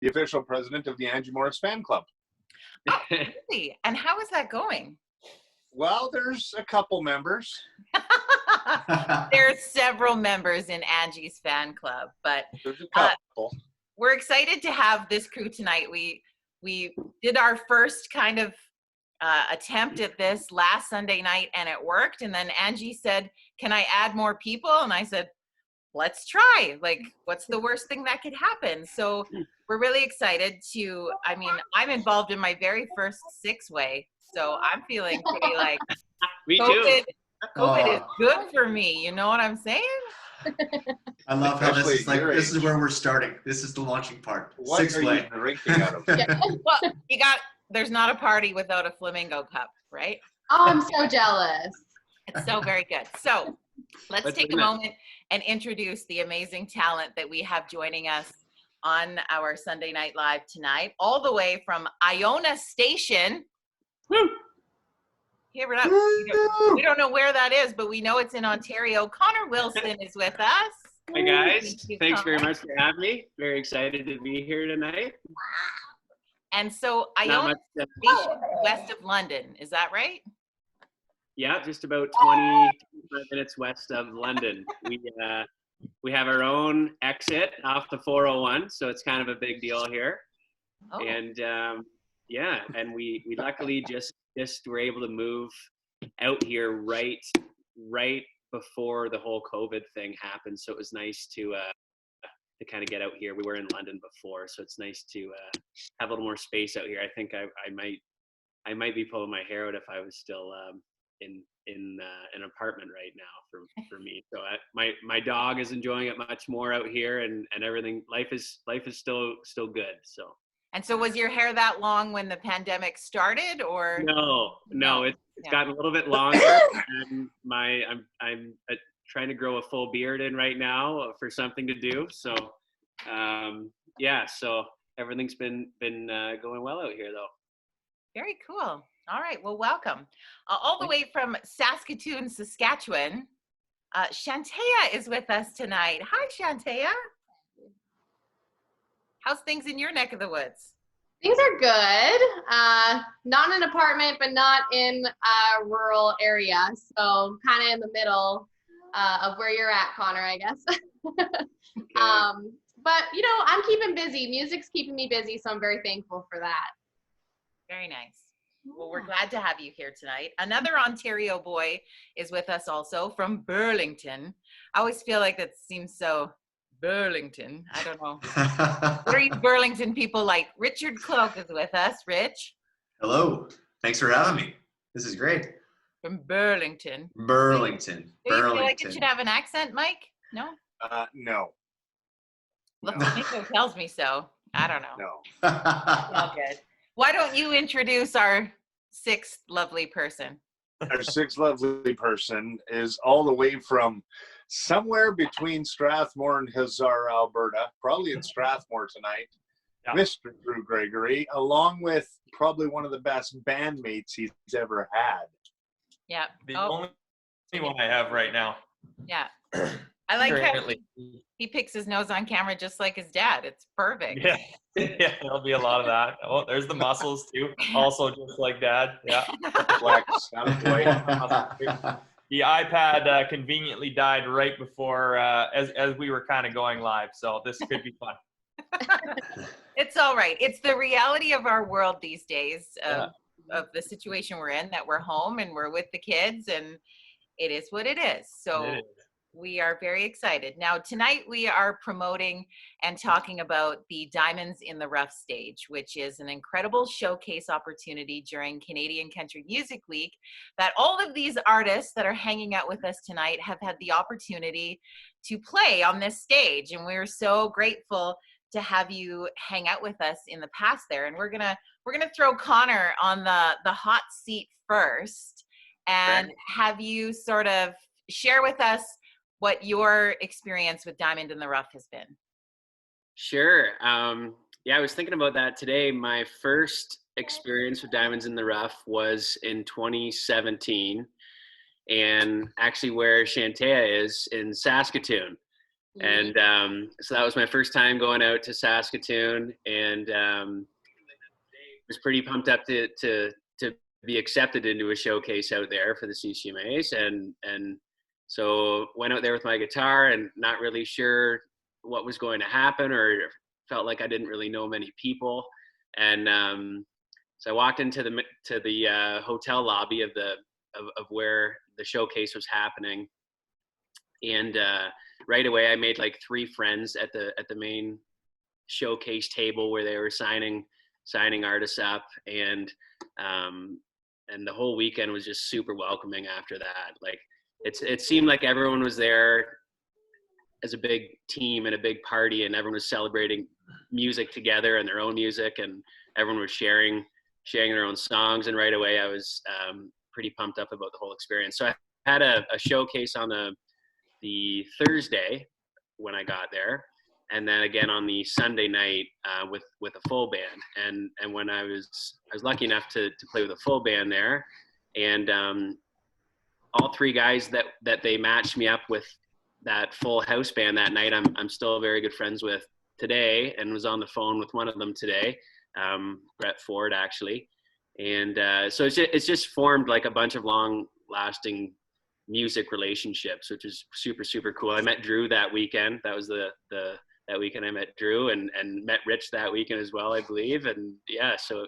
the official president of the Angie Morris Fan Club. Oh, really? And how is that going? Well, there's a couple members. There are several members in Angie's fan club, but There's a couple. we're excited to have this crew tonight. We did our first kind of attempt at this last Sunday night, and it worked. And then Angie said, "Can I add more people?" And I said, "Let's try. Like, what's the worst thing that could happen?" So we're really excited to. I mean, I'm involved in my very first six-way, so I'm feeling pretty like Me COVID. too. COVID is good for me. You know what I'm saying? I love how Especially this is like, your this is age. where we're starting. This is the launching part. What are you Six-way. drinking out of? Well, there's not a party without a flamingo cup, right? Oh, I'm so jealous. It's so very good. So let's Let's take a bring it. moment and introduce the amazing talent that we have joining us on our Sunday Night Live tonight, all the way from Iona Station. Woo! Here it up. We don't know where that is, but we know it's in Ontario. Connor Wilson is with us. Hi guys, Thank you, thanks very Connor. much for having me. Very excited to be here tonight. And so Not Iona much, Station, west of London. Is that right? yeah, just about 25 minutes west of London. We have our own exit off the 401, so it's kind of a big deal here. Oh, And yeah, and we luckily just were able to move out here right before the whole COVID thing happened. So it was nice to kind of get out here. We were in London before, so it's nice to have a little more space out here. I think I might be pulling my hair out if I was still in an apartment right now for me. So my dog is enjoying it much more out here, and everything. Life is still good. So. and so was your hair that long when the pandemic started, or? No, it's Yeah. gotten a little bit longer. And I'm trying to grow a full beard in right now for something to do. So yeah, so everything's been going well out here though. Very cool. All right. Well, welcome. All the way from Saskatoon, Saskatchewan, Shantea is with us tonight. Hi, Shantea. How's things in your neck of the woods? Things are good. Not an apartment, but not in a rural area. So kind of in the middle of where you're at, Connor, I guess. But, you know, I'm keeping busy. Music's keeping me busy, so I'm very thankful for that. Very nice. Well, we're glad to have you here tonight. Another Ontario boy is with us also from Burlington. I always feel like that seems so Burlington. I don't know. What are you Burlington people like? Richard Cloak is with us. Rich Hello. Thanks for having me. This is great. from Burlington. Burlington. Do you feel like it Burlington. should have an accent, Mike? No? No. Well, Nico tells me so. I don't know. No. All good. Why don't you introduce our sixth lovely person? Our sixth lovely person is all the way from somewhere between Strathmore and Hazard, Alberta, probably in Strathmore tonight, Yeah. Mr. Drew Gregory, along with probably one of the best bandmates he's ever had. Yeah. The Oh, only one I have right now. yeah. I like how Currently. he picks his nose on camera just like his dad. It's perfect. Yeah. Yeah, there'll be a lot of that. Oh, there's the muscles too. Also just like dad. Yeah. Flex, boy. The iPad conveniently died right before as we were kind of going live. So this could be fun. It's all right. It's the reality of our world these days, of the situation we're in, that we're home and we're with the kids, and it is what it is. So It is. we are very excited. Now, tonight we are promoting and talking about the Diamonds in the Rough stage, which is an incredible showcase opportunity during Canadian Country Music Week that all of these artists that are hanging out with us tonight have had the opportunity to play on this stage. And we're so grateful to have you hang out with us in the past there. And we're gonna throw Connor on the hot seat first and have you sort of share with us what your experience with Diamond in the Rough has been. Sure. Yeah, I was thinking about that today. My first experience with Diamonds in the Rough was in 2017, and actually where Shantea is in Saskatoon. And so that was my first time going out to Saskatoon, and was pretty pumped up to be accepted into a showcase out there for the CCMAs, and so went out there with my guitar and not really sure what was going to happen, or felt like I didn't really know many people, and so I walked into the hotel lobby of where the showcase was happening, and right away I made like 3 friends at the main showcase table where they were signing artists up, and the whole weekend was just super welcoming after that. Like it seemed like everyone was there as a big team and a big party, and everyone was celebrating music together and their own music, and everyone was sharing their own songs. And right away I was pretty pumped up about the whole experience. So I had a showcase on the Thursday when I got there, and then again on the Sunday night with a full band. And when I was lucky enough to play with a full band there, and all 3 guys that they matched me up with, that full house band that night, I'm still very good friends with today, and was on the phone with one of them today, Brett Ford actually. And so it's just formed like a bunch of long lasting music relationships, which is super, super cool. I met Drew that weekend. That was that weekend I met Drew, and met Rich that weekend as well, I believe. And yeah, so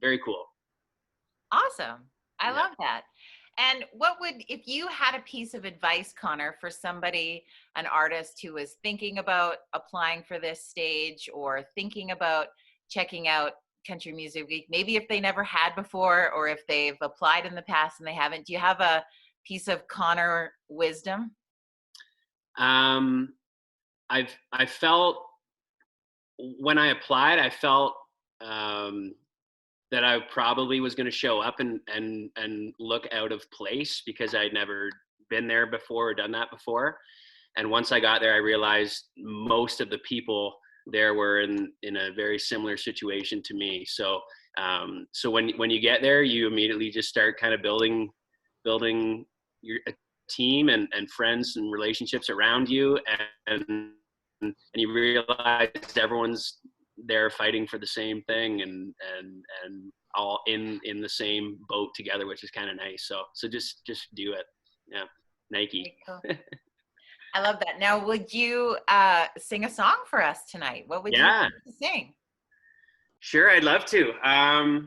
very cool. Awesome. I love that. And if you had a piece of advice, Connor, for somebody, an artist who was thinking about applying for this stage or thinking about checking out Country Music Week, maybe if they never had before, or if they've applied in the past and they haven't, do you have a piece of Connor wisdom? I felt when I applied, I felt that I probably was going to show up and look out of place, because I'd never been there before or done that before. And once I got there, I realized most of the people there were in a very similar situation to me. So so when you get there, you immediately just start kind of building a team and friends and relationships around you, and you realize everyone's there fighting for the same thing, and all in the same boat together, which is kind of nice. So just do it. Yeah, Nike. Cool. I love that. Now, would you sing a song for us tonight? What would you like to sing? Sure, I'd love to. I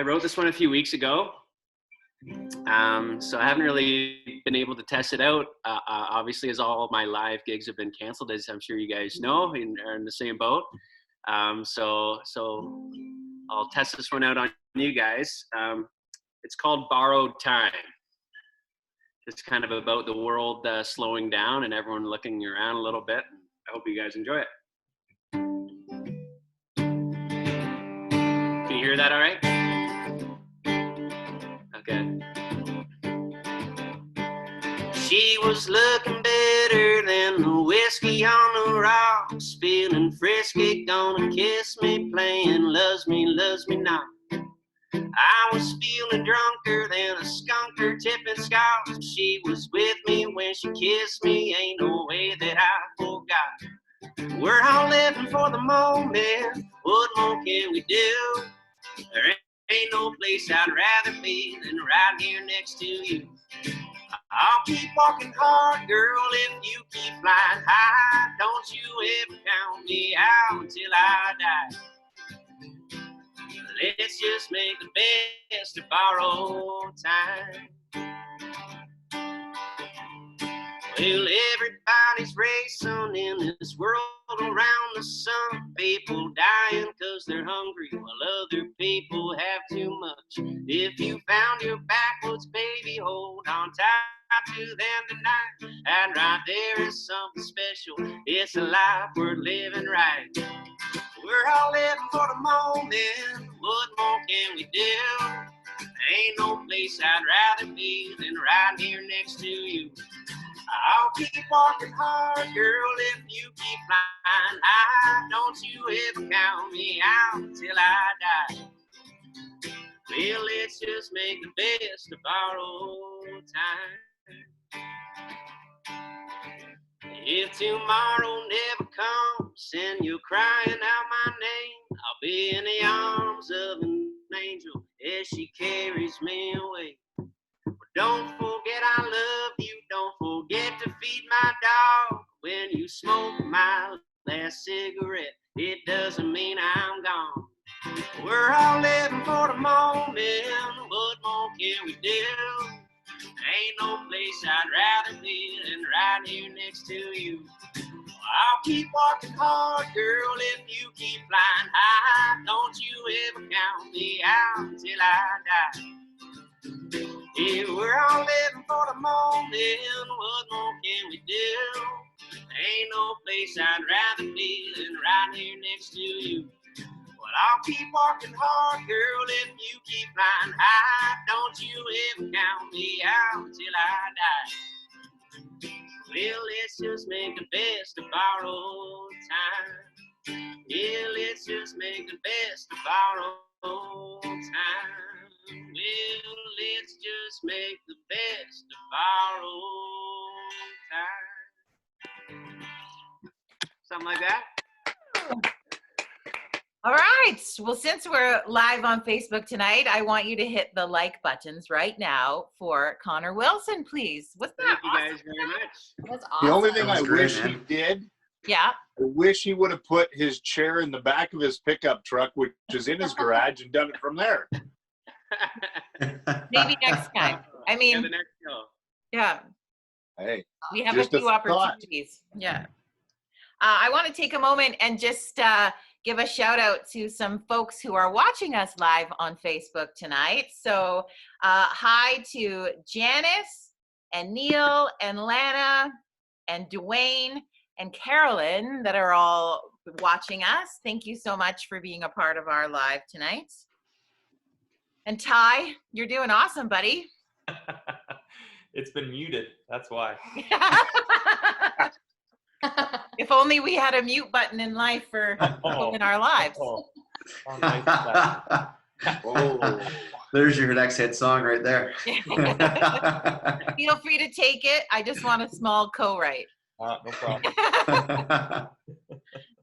wrote this one a few weeks ago. So I haven't really been able to test it out, obviously, as all of my live gigs have been canceled, as I'm sure you guys know, and are in the same boat. So I'll test this one out on you guys. It's called Borrowed Time. It's kind of about the world slowing down and everyone looking around a little bit. I hope you guys enjoy it. Can you hear that all right? Okay. She was looking better than the whiskey on the rocks, feeling frisky, gonna kiss me, playing loves me not. I was feeling drunker than a skunker tipping scotch. She was with me when she kissed me, ain't no way that I forgot. We're all living for the moment, what more can we do? There ain't no place I'd rather be than right here next to you. I'll keep walking hard, girl, if you keep flying high. Don't you ever count me out until I die. Let's just make the best of borrowed time. Well, everybody's racing in this world around the sun. People dying because they're hungry while other people have too much. If you found your backwoods, baby, hold on tight to them tonight. And right there is something special. It's a life worth living right. We're all living for the moment. What more can we do? Ain't no place I'd rather be than right here next to you. I'll keep walking hard, girl, if you keep flying high. Don't you ever count me out until I die. Well, let's just make the best of our old time. If tomorrow never comes and you're crying out my name, I'll be in the arms of an angel as she carries me away. But don't forget I love you, don't forget to feed my dog. When you smoke my last cigarette, it doesn't mean I'm gone. We're all living for the moment, what more can we do? Ain't no place I'd rather be than right here next to you. I'll keep walking hard, girl, if you keep flying high. Don't you ever count me out till I die. Yeah, we're all living for the moment, what more can we do? Ain't no place I'd rather be than right here next to you. But I'll keep walking hard, girl, if you keep flying high. Don't you ever count me out till I die. Well, let's just make the best of our old time. Yeah, let's just make the best of our old time. Well, let's just make the best of our old time. Something like that. All right. Well, since we're live on Facebook tonight, I want you to hit the like buttons right now for Connor Wilson, please. Wasn't that Thank you guys very much. That's awesome. The only thing That I was great, wish he man. did, Yeah. I wish he would have put his chair in the back of his pickup truck, which is in his garage, and done it from there. Maybe next time. I Yeah, mean, the next show. yeah, Hey, we have Just a a few thought. opportunities. Yeah. I want to take a moment and just give a shout out to some folks who are watching us live on Facebook tonight. So hi to Janice and Neil and Lana and Dwayne and Carolyn that are all watching us. Thank you so much for being a part of our live tonight. And Ty, you're doing awesome, buddy. It's been muted. That's why. If only we had a mute button in life for people in our lives. Oh, how nice is that? oh, There's your next hit song right there. Feel free to take it. I just want a small co-write. No problem.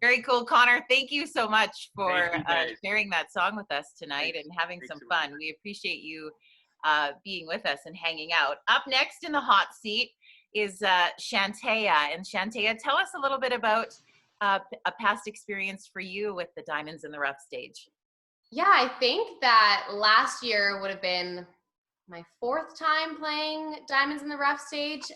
Very cool, Connor. Thank you so much for Thank you, guys. sharing that song with us tonight Thanks. and having Thanks some so much. fun. We appreciate you being with us and hanging out. Up next in the hot seat is Shantea. And Shantea, tell us a little bit about a past experience for you with the Diamonds in the Rough stage. Yeah, I think that last year would have been my 4th time playing Diamonds in the Rough stage.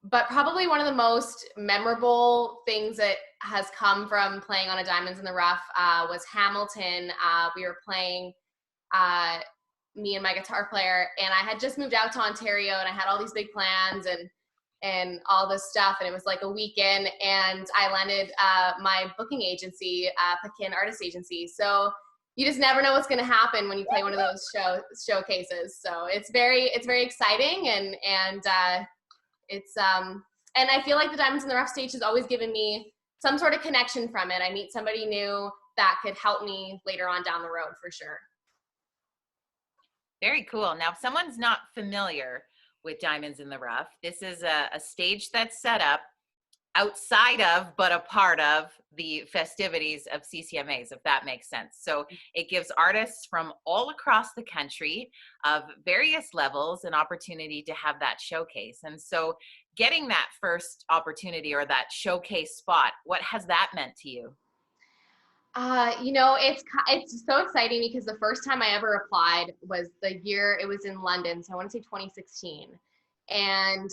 But probably one of the most memorable things that has come from playing on a Diamonds in the Rough was Hamilton. We were playing, me and my guitar player, and I had just moved out to Ontario, and I had all these big plans and all this stuff, and it was like a weekend, and I landed my booking agency, Pekin Artist Agency. So you just never know what's going to happen when you play one of those showcases. So it's very exciting, and it's and I feel like the Diamonds in the Rough stage has always given me some sort of connection from it. I meet somebody new that could help me later on down the road for sure. Very cool. Now, if someone's not familiar with Diamonds in the Rough, this is a stage that's set up outside of, but a part of the festivities of CCMAs, if that makes sense. So it gives artists from all across the country of various levels an opportunity to have that showcase. And so getting that first opportunity or that showcase spot, what has that meant to you? It's so exciting because the first time I ever applied was the year it was in London. So I want to say 2016. And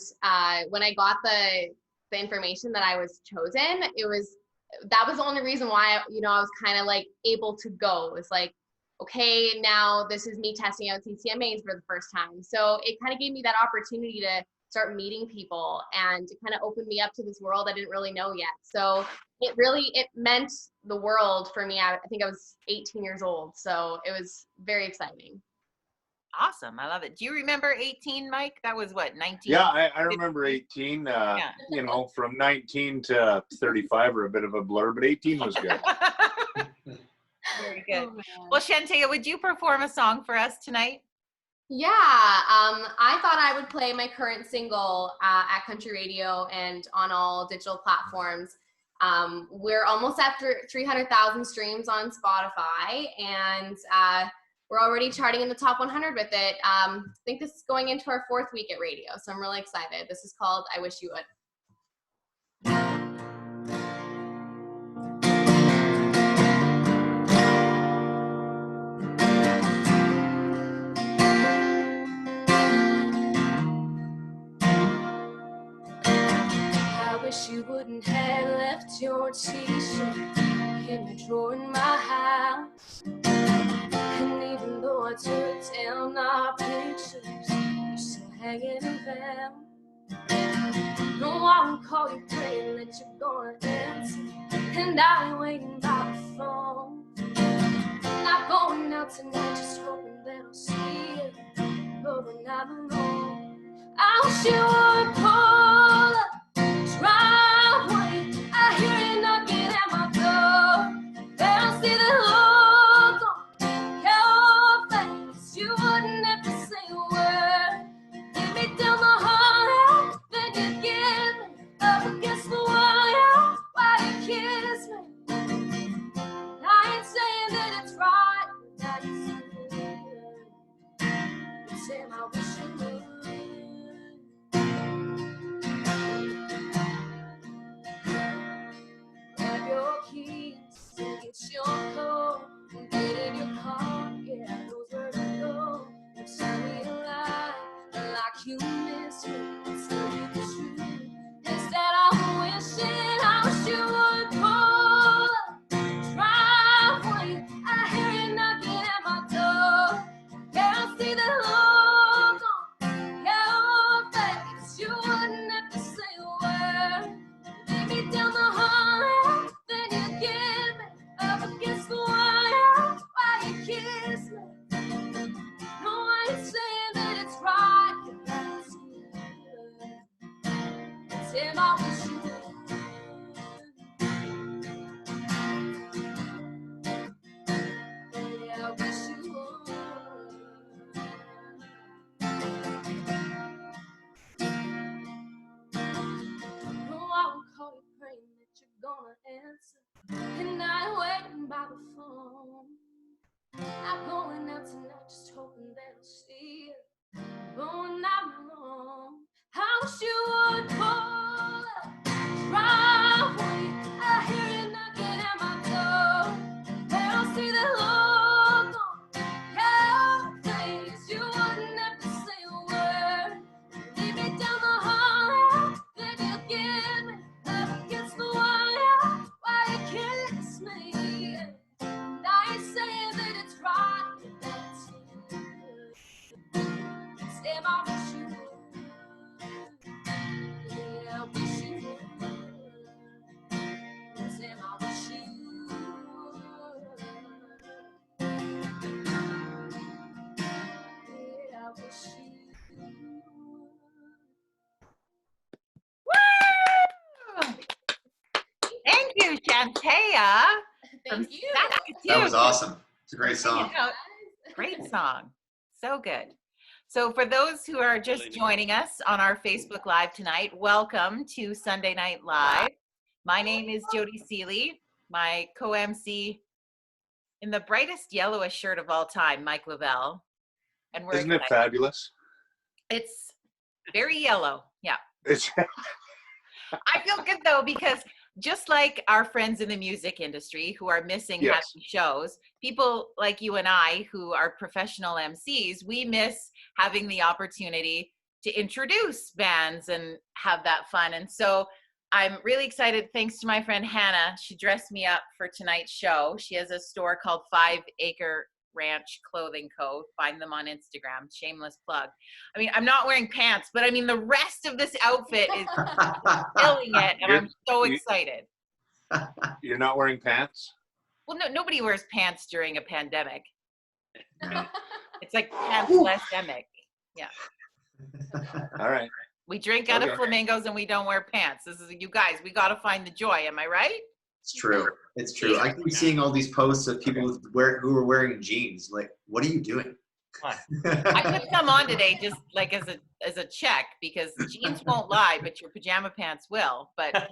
when I got the information that I was chosen, that was the only reason why, I was kind of like able to go. It was like, okay, now this is me testing out CCMAs for the first time. So it kind of gave me that opportunity to start meeting people and to kind of open me up to this world I didn't really know yet. So it meant the world for me. I think I was 18 years old. So it was very exciting. Awesome. I love it. Do you remember 18, Mike? That was what, 19? yeah, I remember 18. From 19 to 35 are a bit of a blur, but 18 was good. Very good. Well, Shantea, would you perform a song for us tonight? Yeah, I thought I would play my current single at country radio and on all digital platforms. We're almost at 300,000 streams on Spotify, and we're already charting in the top 100 with it. I think this is going into our 4th week at radio, so I'm really excited. This is called I Wish You Would. I wish you wouldn't have left your t-shirt in the drawer in my house. And even though I took down our pictures, you're still hanging around. No, I won't call you praying that you're gonna answer, and I ain't waiting by the phone. Not going out tonight, just hoping that I'll see you, but we're not alone. I wish you would pull up driveway. I hear you knocking at my door. I see the look on your face. You wouldn't have to say a word. Give me down the hall, then you give me up against the wall. Why you kiss me? I ain't saying that it's right, but now you say it. You say I wish you would. Grab your keys and get your coat and get in your car. Yeah, those where to go. And tell me a lie like you miss me. Tell me the truth. Instead, I'm wishing I wish you would pull up driveway. I hear you knocking at my door. Yeah, I see the look on your face. You wouldn't have to say a word. Lead me down the hall, then you give me up against the wire. Why you kiss me? No, I ain't saying that it's right, but that's good. Tim, I wish you would. Yeah, I wish you would. No, I won't call you praying that you're gonna answer, and I ain't waiting by the phone. I'm going out tonight, just hoping that I'll see you, but when I'm alone, I wish you would pull up driveway. I hear you knocking at my door, and I'll see the look on your face. You wouldn't have to say a word. Lead me down the hall, then you give me up against the wire. Why you kiss me? And I ain't saying that it's right, but that's good. Sam, I wish you would. Yeah, I wish you would. Sam, I wish you would. Yeah, I wish you would. Woo! Thank you, Shantea. Thank you. That was awesome. It's a great song. Great song. So good. So for those who are just joining us on our Facebook Live tonight, welcome to Sunday Night Live. My name is Jody Seeley. My co-MC in the brightest yellowest shirt of all time, Mike Lavelle. And we're Isn't it excited. fabulous? It's very yellow. Yeah. It's I feel good though, because just like our friends in the music industry who are missing Yes. having shows, people like you and I who are professional MCs, we miss having the opportunity to introduce bands and have that fun. And so I'm really excited. Thanks to my friend Hannah. She dressed me up for tonight's show. She has a store called 5 Acre Ranch Clothing Co. Find them on Instagram. Shameless plug. I mean, I'm not wearing pants, but I mean, the rest of this outfit is killing it, and I'm so excited. You're not wearing pants? Well, no, nobody wears pants during a pandemic. It's like pants-less-demic. Yeah. All right. We drink out of Okay. flamingos and we don't wear pants. This is, you guys, we got to find the joy. Am I right? It's true. It's true. I keep seeing all these posts of people who are wearing jeans. Like, what are you doing? Come I put some on today just like as a check because jeans won't lie, but your pajama pants will. But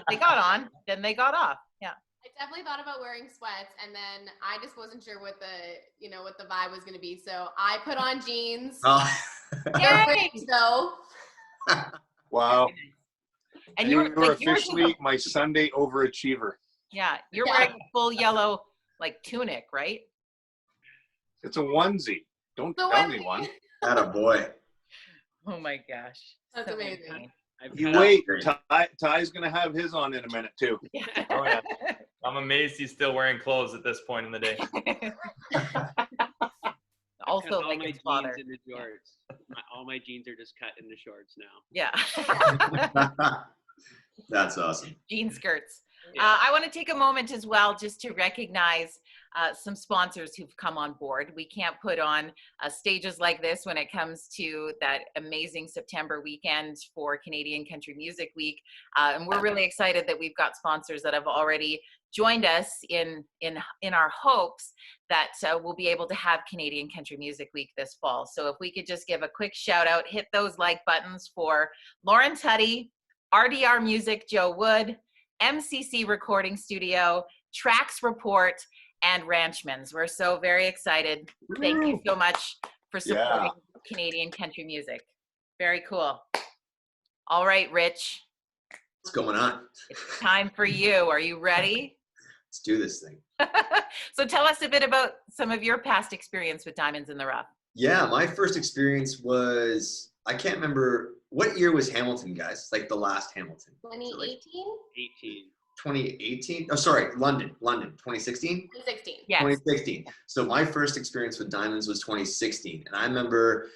they got on, then they got off. Yeah. I definitely thought about wearing sweats, and then I just wasn't sure what the vibe was going to be. So I put on jeans. Oh. They're pretty, though. Wow. And you you're were like, officially my Sunday overachiever. yeah, you're wearing a full yellow like tunic, right? It's a onesie. Don't The tell onesie. anyone. Atta boy. Oh my gosh. That's So amazing. insane. You wait. Ty's going to have his on in a minute, too. Yeah. Oh, yeah. I'm amazed he's still wearing clothes at this point in the day. Also, Cut all like my his jeans father. into shorts. All my jeans are just cut into shorts now. Yeah. That's awesome. Jean skirts. Yeah. I want to take a moment as well just to recognize some sponsors who've come on board. We can't put on stages like this when it comes to that amazing September weekend for Canadian Country Music Week. And we're really excited that we've got sponsors that have already joined us in our hopes that we'll be able to have Canadian Country Music Week this fall. So if we could just give a quick shout out, hit those like buttons for Lauren Tuddy, RDR Music, Joe Wood, MCC Recording Studio, Tracks Report, and Ranchmans. We're so very excited. Thank you so much for supporting Canadian country music. Very cool. All right, Rich. What's going on? It's time for you. Are you ready? Let's do this thing. So tell us a bit about some of your past experience with Diamonds in the Rough. Yeah, my first experience was, I can't remember, what year was Hamilton, guys? Like the last Hamilton. 2018? 18. 2018? Oh, sorry, London, 2016? 2016. Yes. 2016. So my first experience with Diamonds was 2016. And I remember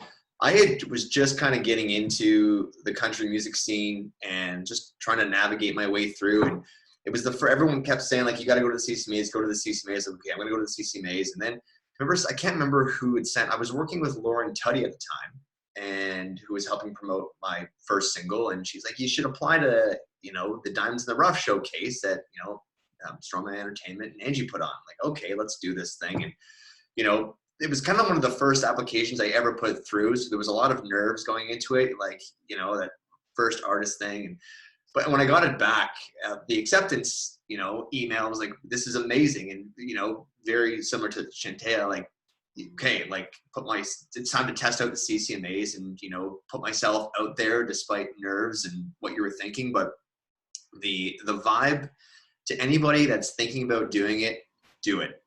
was just kind of getting into the country music scene and just trying to navigate my way through. And it was everyone kept saying, like, you got to go to the CCMAs, go to the CCMAs. Okay, I'm going to go to the CCMAs. And then I can't remember who had sent, I was working with Lauren Tuddy at the time, and who was helping promote my first single. And she's like, you should apply to, the Diamonds in the Rough showcase that, Sirroma Entertainment and Angie put on. I'm like, okay, let's do this thing. And, it was kind of one of the first applications I ever put through. So there was a lot of nerves going into it, like, that first artist thing. But when I got it back, the acceptance, email was like, this is amazing. And, very similar to Shantea, like, okay, like it's time to test out the CCMAs and, put myself out there despite nerves and what you were thinking. But the vibe to anybody that's thinking about doing it, do it.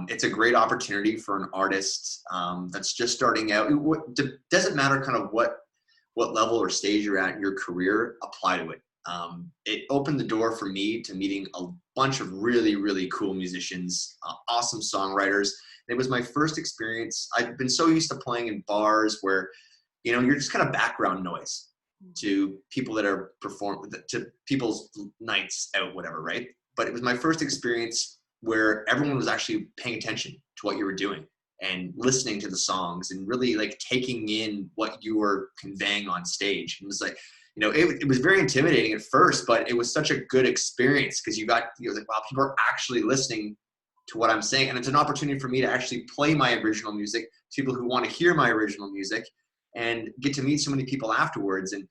It's a great opportunity for an artist that's just starting out. It doesn't matter kind of what level or stage you're at in your career, apply to it. It opened the door for me to meeting a bunch of really, really cool musicians, awesome songwriters. It was my first experience. I've been so used to playing in bars where, you're just kind of background noise to people that are to people's nights out, whatever, right? But it was my first experience where everyone was actually paying attention to what you were doing and listening to the songs and really like taking in what you were conveying on stage. It was like, it was very intimidating at first, but it was such a good experience because you like, wow, people are actually listening to what I'm saying. And it's an opportunity for me to actually play my original music to people who want to hear my original music and get to meet so many people afterwards. And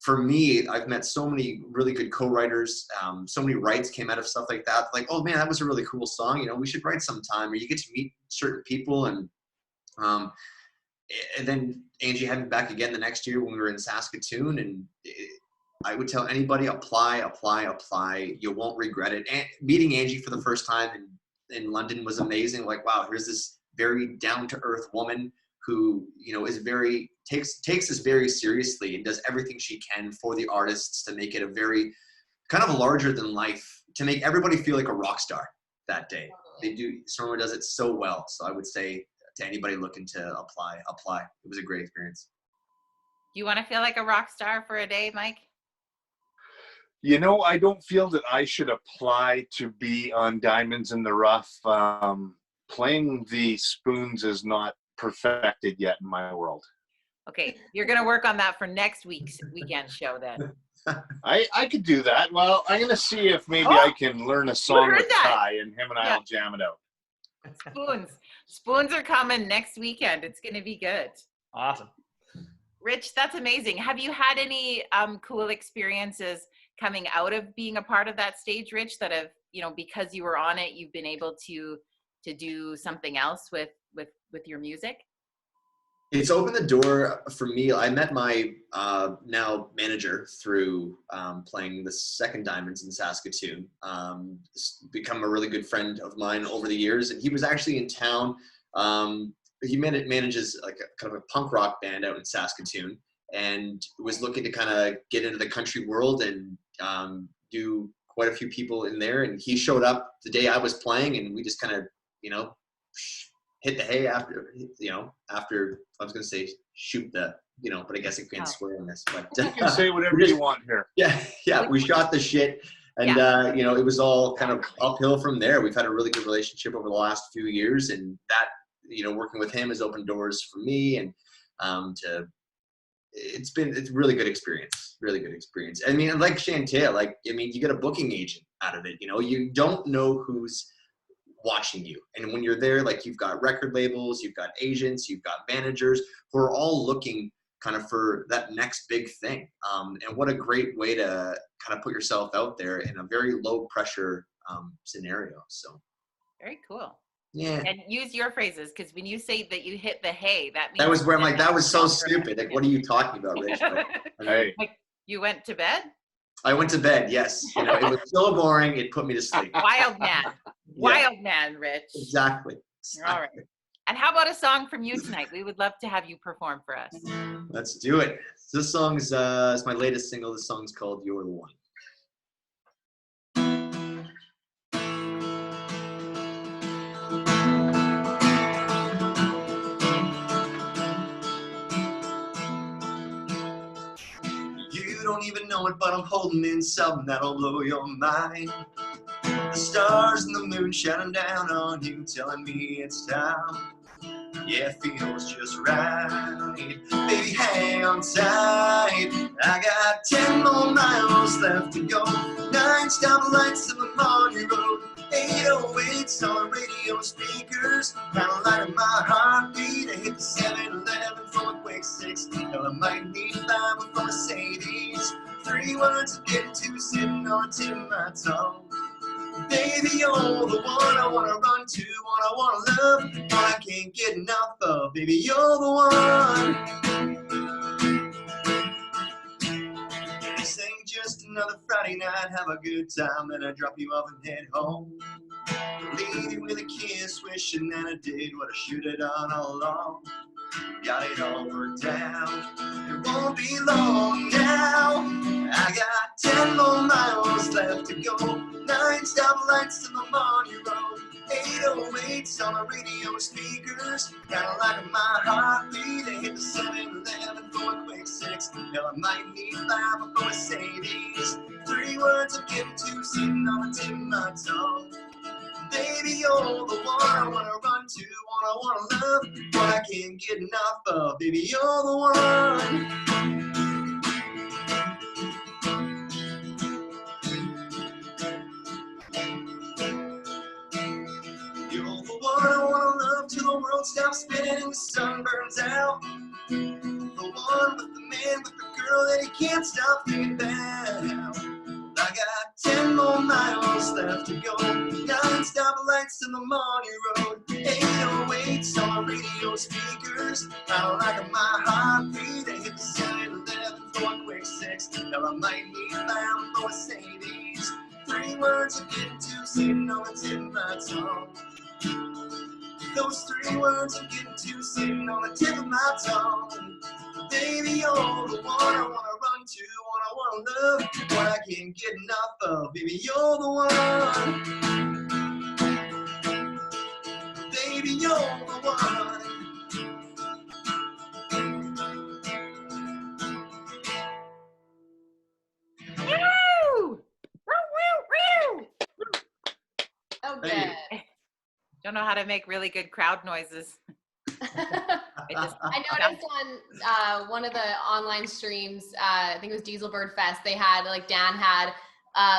for me, I've met so many really good co-writers. So many writes came out of stuff like that. Like, oh man, that was a really cool song. We should write sometime. Or you get to meet certain people. And then Angie had me back again the next year when we were in Saskatoon. And I would tell anybody, apply. You won't regret it. And meeting Angie for the first time in London was amazing. Like, wow, here's this very down-to-earth woman who, takes this very seriously and does everything she can for the artists to make it a very kind of larger than life, to make everybody feel like a rock star that day. They do. Sirroma does it so well. So I would say to anybody looking to apply. It was a great experience. Do you want to feel like a rock star for a day, Mike? I don't feel that I should apply to be on Diamonds in the Rough. Playing the spoons is not perfected yet in my world. Okay, you're going to work on that for next week's weekend show then. I could do that. Well, I'm going to see if maybe I can learn a song heard with that? Ty, and him and I will jam it out. Spoons are coming next weekend. It's going to be good. Awesome. Rich, that's amazing. Have you had any cool experiences coming out of being a part of that stage, Rich, that have, because you were on it, you've been able to do something else with your music? It's opened the door for me. I met my now manager through playing the second Diamonds in Saskatoon. Become a really good friend of mine over the years, and he was actually in town. He manages like a kind of a punk rock band out in Saskatoon, and was looking to kind of get into the country world and do quite a few people in there. And he showed up the day I was playing, and we just kind of, hit the hay after I was going to say shoot the, but I guess I can't swear on this. But you can say whatever you want here. Yeah. We shot the shit, and it was all kind of uphill from there. We've had a really good relationship over the last few years, and that, working with him has opened doors for me, and it's a really good experience. Really good experience. I mean, like Chantel, you get a booking agent out of it. You don't know who's watching you, and when you're there, you've got record labels, you've got agents, you've got managers who are all looking kind of for that next big thing. And what a great way to kind of put yourself out there in a very low pressure scenario. So very cool. Yeah. And use your phrases, because when you say that you hit the hay, that means that was where I'm like, that was so stupid. Like, what are you talking about, Rich? Hey. Like, you went to bed? I went to bed, yes. It was so boring, it put me to sleep. Wild man. Wild man, Rich. Exactly. All right. And how about a song from you tonight? We would love to have you perform for us. Let's do it. This song's is my latest single. This song's called You're the One. You don't even know it, but I'm holding in something that'll blow your mind. The stars and the moon shining down on you, telling me it's time. Yeah, it feels just right. Baby, hang on tight. I got 10 more miles left to go. 9 stoplights in the morning road. 808s on radio speakers. Kinda like my heartbeat. I hit the 7-Eleven for a quick 6. Hell, I might need 5 for Mercedes. 3 words of getting to, sitting on the tip of my tongue. Baby, you're the one I wanna run to, one I wanna love, one I can't get enough of. Baby, you're the one. This ain't just another Friday night, have a good time, then I drop you off and head home. Leave you with a kiss, wishing that I did what I should have done all along. Got it all worked out, it won't be long now. I got 10 more miles left to go. 9 stoplights in the morning road. 808s on the radio speakers. Kinda like my heartbeat. I hit the 7-Eleven for a quick 6. Hell, I might need 5 for Mercedes. 3 words of getting to, sitting on the tip of my tongue. Baby, you're the one I wanna run to, one I wanna love, one I can't get enough of. Baby, you're the one. You're the one I wanna love till the world stops spinning and the sun burns out. The one with the man with the girl that he can't stop thinking about. I got 10 more miles left to go. 9 stoplights in the morning road. 808s on the radio speakers. Kinda like my heartbeat. I hit the 7-Eleven for a quick 6. Now I might need 5 for Mercedes. 3 words of getting to, sitting on the tip of my tongue. Those 3 words I'm getting to, sitting on the tip of my tongue. Baby, you're the one I wanna run to, one I wanna love, one I can't get enough of. Baby, you're the one. Baby, you're the one. Woo! Woo, woo, woo! Okay. Don't know how to make really good crowd noises. I noticed on one of the online streams, I think it was Dieselbird Fest, they had, Dan had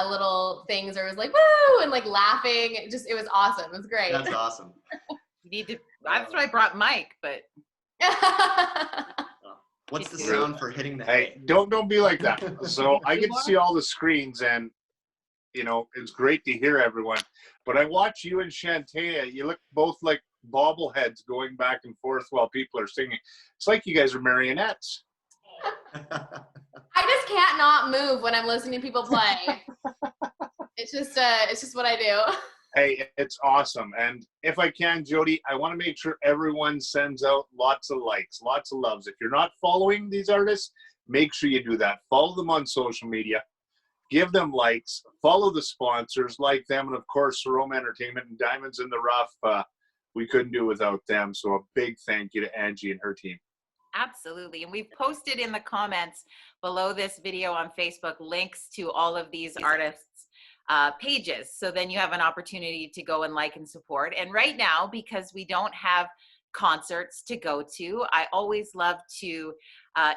little things where it was like, woo, and laughing. It was awesome. It was great. That's awesome. You need to. That's why I brought Mike, but. What's the sound for hitting the head? Hey, don't be like that. So I get to see all the screens, and you know it's great to hear everyone. But I watch you and Shantea. You look both like bobbleheads going back and forth while people are singing. It's like you guys are marionettes. I just can't not move when I'm listening to people play. It's just what I do. Hey, it's awesome. And if I can, Jody, I want to make sure everyone sends out lots of likes, lots of loves. If you're not following these artists, make sure you do that. Follow them on social media. Give them likes. Follow the sponsors, like them. And, of course, Sirroma Entertainment and Diamonds in the Rough. We couldn't do without them. So a big thank you to Angie and her team. Absolutely. And we've posted in the comments below this video on Facebook links to all of these artists' pages. So then you have an opportunity to go and like and support. And right now, because we don't have concerts to go to, I always love to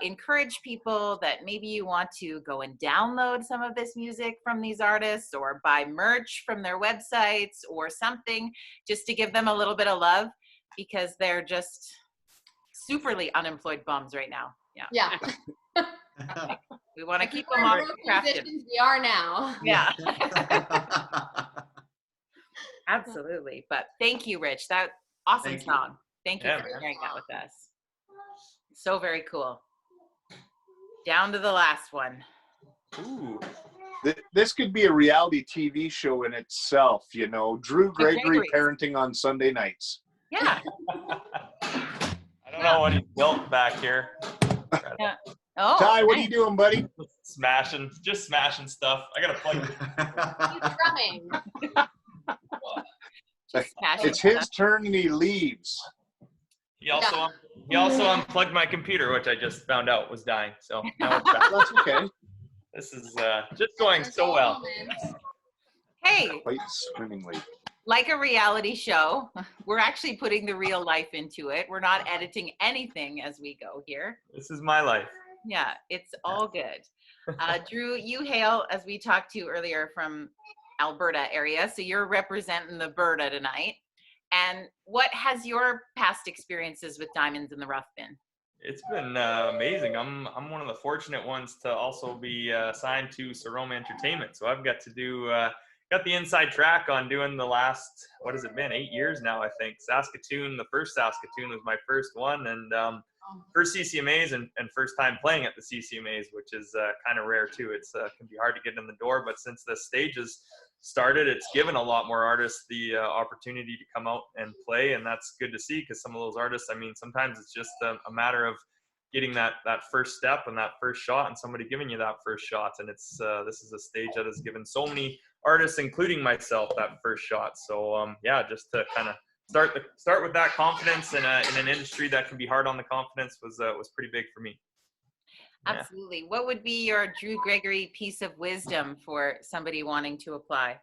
encourage people that maybe you want to go and download some of this music from these artists or buy merch from their websites or something, just to give them a little bit of love, because they're just superly unemployed bums right now. Yeah. We want to keep them on crafted. We are now. Yeah. Absolutely. But thank you, Rich. That awesome song. Thank you for sharing that with us. So very cool. Down to the last one. Ooh. This could be a reality TV show in itself, you know. Drew Gregory parenting on Sunday nights. Yeah. I don't know what he built back here. Yeah. Oh, Ty, what are you doing, buddy? Just smashing stuff. I gotta plug He's drumming. It's his turn and he leaves. He also unplugged my computer, which I just found out was dying. So now it's back. That's okay. This is just going so well. hey, Quite swimmingly. like a reality show, we're actually putting the real life into it. We're not editing anything as we go here. This is my life. Yeah, it's all good. Drew, you hail, as we talked to earlier, from Alberta area, so you're representing the Alberta tonight. And what has your past experiences with Diamonds in the Rough been? It's been amazing. I'm one of the fortunate ones to also be signed to Sirroma Entertainment, so I've got to do got the inside track on doing the last, what has it been, 8 years now, I think. Saskatoon, the first Saskatoon was my first one, and first CCMAs and first time playing at the CCMAs, which is kind of rare too. It's can be hard to get in the door, but since the stage has started, it's given a lot more artists the opportunity to come out and play, and that's good to see, because some of those artists, I mean, sometimes it's just a matter of getting that first step and that first shot, and somebody giving you that first shot. And it's this is a stage that has given so many artists, including myself, that first shot. So yeah, just to kind of start with that confidence in an industry that can be hard on the confidence was pretty big for me. Absolutely. Yeah. What would be your Drew Gregory piece of wisdom for somebody wanting to apply?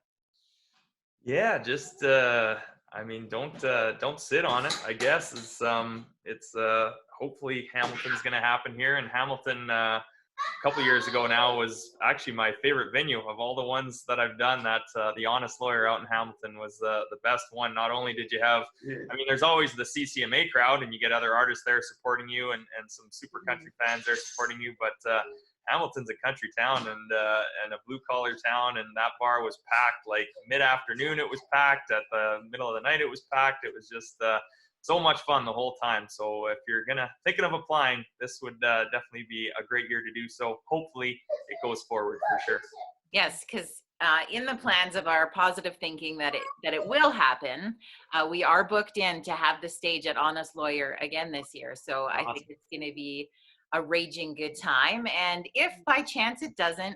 Yeah, just I mean, don't sit on it, I guess. It's hopefully Hamilton's going to happen here. And Hamilton, a couple years ago now, was actually my favorite venue of all the ones that I've done. That the Honest Lawyer out in Hamilton was the best one. Not only did you have, I mean, there's always the CCMA crowd, and you get other artists there supporting you, and some super country fans there supporting you, but Hamilton's a country town and a blue collar town, and that bar was packed. Like mid-afternoon it was packed, at the middle of the night it was packed. It was just so much fun the whole time. So if you're thinking of applying, this would definitely be a great year to do so. Hopefully it goes forward for sure. Yes, because in the plans of our positive thinking that it will happen, we are booked in to have the stage at Honest Lawyer again this year. So awesome. I think it's going to be a raging good time. And if by chance it doesn't,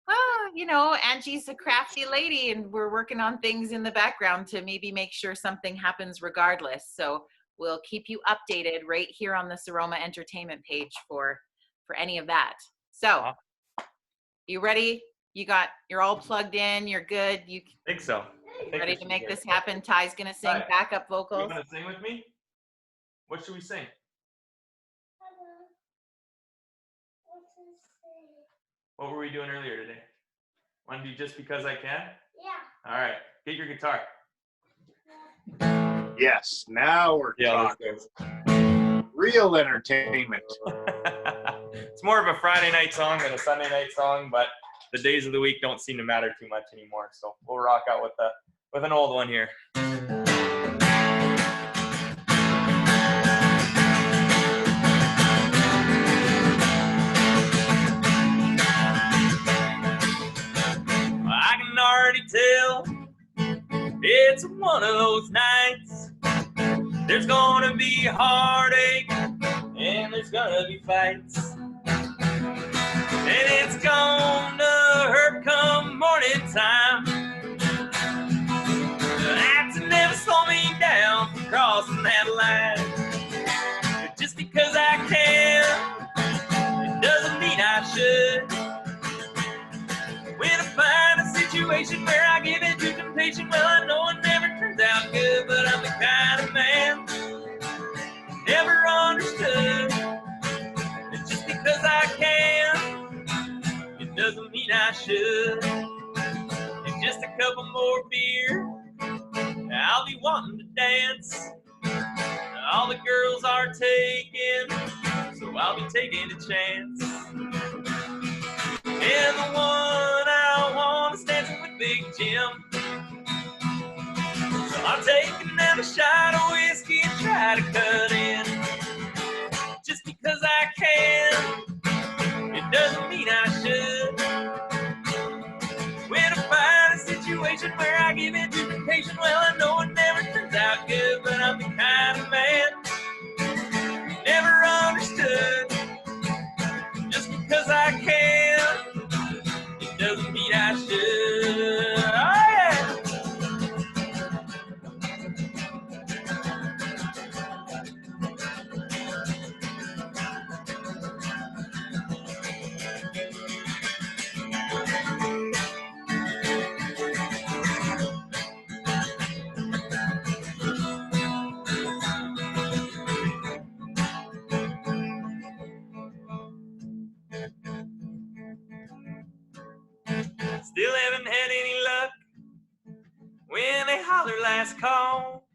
well, you know, Angie's a crafty lady, and we're working on things in the background to maybe make sure something happens regardless. So we'll keep you updated right here on the Sirroma Entertainment page for any of that. So you ready? You're all plugged in, you're good. I think so. Ready to make this happen? Ty's gonna sing backup vocals. You gonna sing with me? What should we sing? What were we doing earlier today? Want to do Just Because I Can? Yeah. All right, get your guitar. Yes, now we're Yeah, talking. Real entertainment. It's more of a Friday night song than a Sunday night song, but the days of the week don't seem to matter too much anymore. So we'll rock out with an old one here. I can already tell it's one of those nights. There's gonna be heartache and there's gonna be fights. And it's gonna hurt come morning time. That's never slow me down from crossing that line. Just because I can, it doesn't mean I should. When I find a situation where I give in to temptation, well, I know it never turns out good, but I'm the kind of man never understood that just because I can, it doesn't mean I should. And just a couple more beer, I'll be wanting to dance. All the girls are taken, so I'll be taking a chance. And the one I want is dancing with Big Jim. So I'll take another shot of whiskey and try to cut in. Just because I can, it doesn't mean I should. When I find a situation where I give in to temptation, well, I know it never turns out good, but I'm the kind of man never understood. Just because I can, it doesn't mean I should. Oh, yeah. Still haven't had any luck when they holler last call.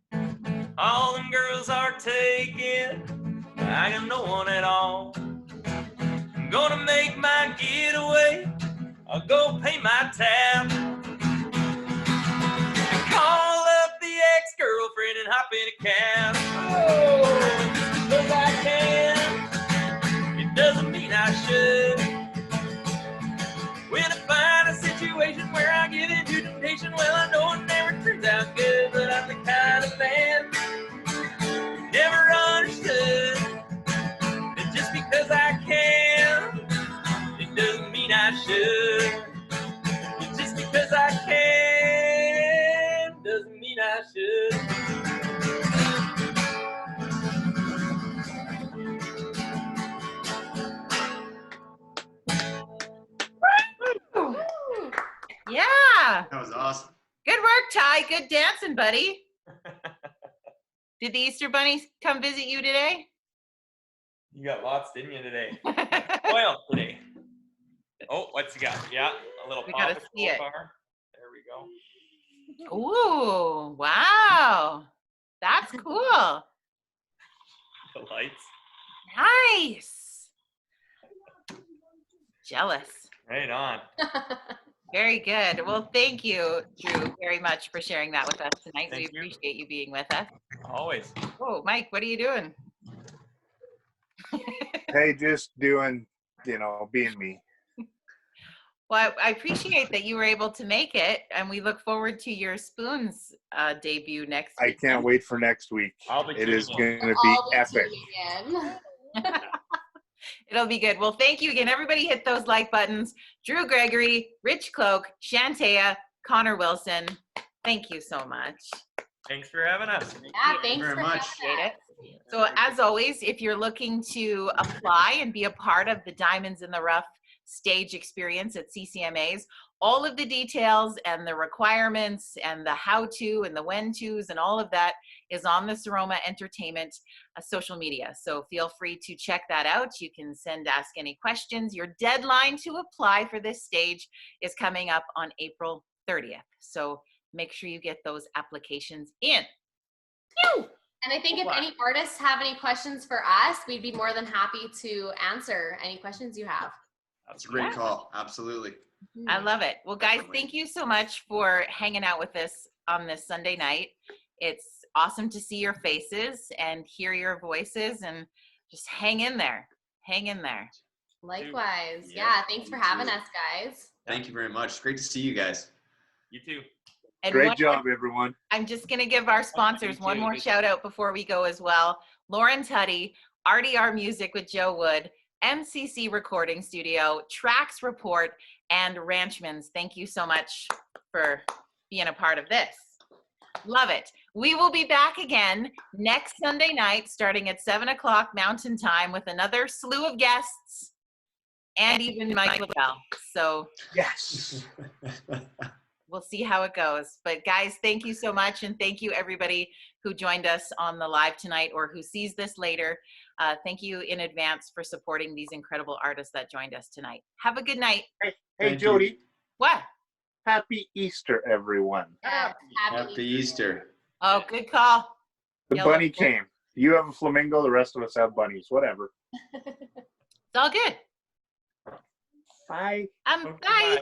All them girls are taken, I got no one at all. I'm gonna make my getaway, I'll go pay my tab. Call up the ex-girlfriend and hop in a cab. Oh, just because I can, it doesn't mean I should. When I find a situation where I give in to temptation, well, I know it never turns out good, but I'm the kind of man never understood that just because I can, it doesn't mean I should. And just because I can, doesn't mean I should. Yeah. That was awesome. Good work, Ty. Good dancing, buddy. Did the Easter bunnies come visit you today? You got lots, didn't you, today? Spoiled today. Oh, what's you got? Yeah, a little We Paw gotta Patrol see it. car. There we go. Ooh, wow. That's cool. The lights. Nice. Jealous. Right on. Very good. Well, thank you, Drew, very much for sharing that with us tonight. Thank We you. appreciate you being with us. Always. Oh, Mike, what are you doing? Hey, just doing, being me. Well, I appreciate that you were able to make it, and we look forward to your Spoons debut next I week. can't wait for next week. I'll be It is tuning in. going to be All the epic. tuning in. It'll be good. Well, thank you again. Everybody hit those like buttons. Drew Gregory, Rich Cloak, Shantea, Connor Wilson. Thank you so much. Thanks for having us. Yeah, thanks very for much. Appreciate it. So as always, if you're looking to apply and be a part of the Diamonds in the Rough stage experience at CCMAs, all of the details and the requirements and the how-to and the when-tos and all of that is on the Sirroma Entertainment social media. So feel free to check that out. You can ask any questions. Your deadline to apply for this stage is coming up on April 30th. So make sure you get those applications in. And I think if any artists have any questions for us, we'd be more than happy to answer any questions you have. That's a great call. Absolutely. I love it. Well, guys, Definitely. thank you so much for hanging out with us on this Sunday night. It's awesome to see your faces and hear your voices, and just hang in there. Hang in there. Likewise. Yep, Yeah, thanks for you having too. us, guys. Thank you very much. It's great to see you guys. You too. And Great one job, everyone. I'm just going to give our sponsors You one too. more shout out before we go as well. Lauren Tuddy, RDR Music with Joe Wood, MCC Recording Studio, Tracks Report, and Ranchmans. Thank you so much for being a part of this. Love it. We will be back again next Sunday night starting at 7 o'clock Mountain Time with another slew of guests and even Mike LaBelle. So Yes. we'll see how it goes. But guys, thank you so much. And thank you everybody who joined us on the live tonight or who sees this later. Thank you in advance for supporting these incredible artists that joined us tonight. Have a good night. Hey, Thank Jody. What? Happy Easter, everyone. Yeah, Happy Easter. Oh, good call. The Yellow. bunny came. You have a flamingo. The rest of us have bunnies. Whatever. It's all good. Bye. Bye.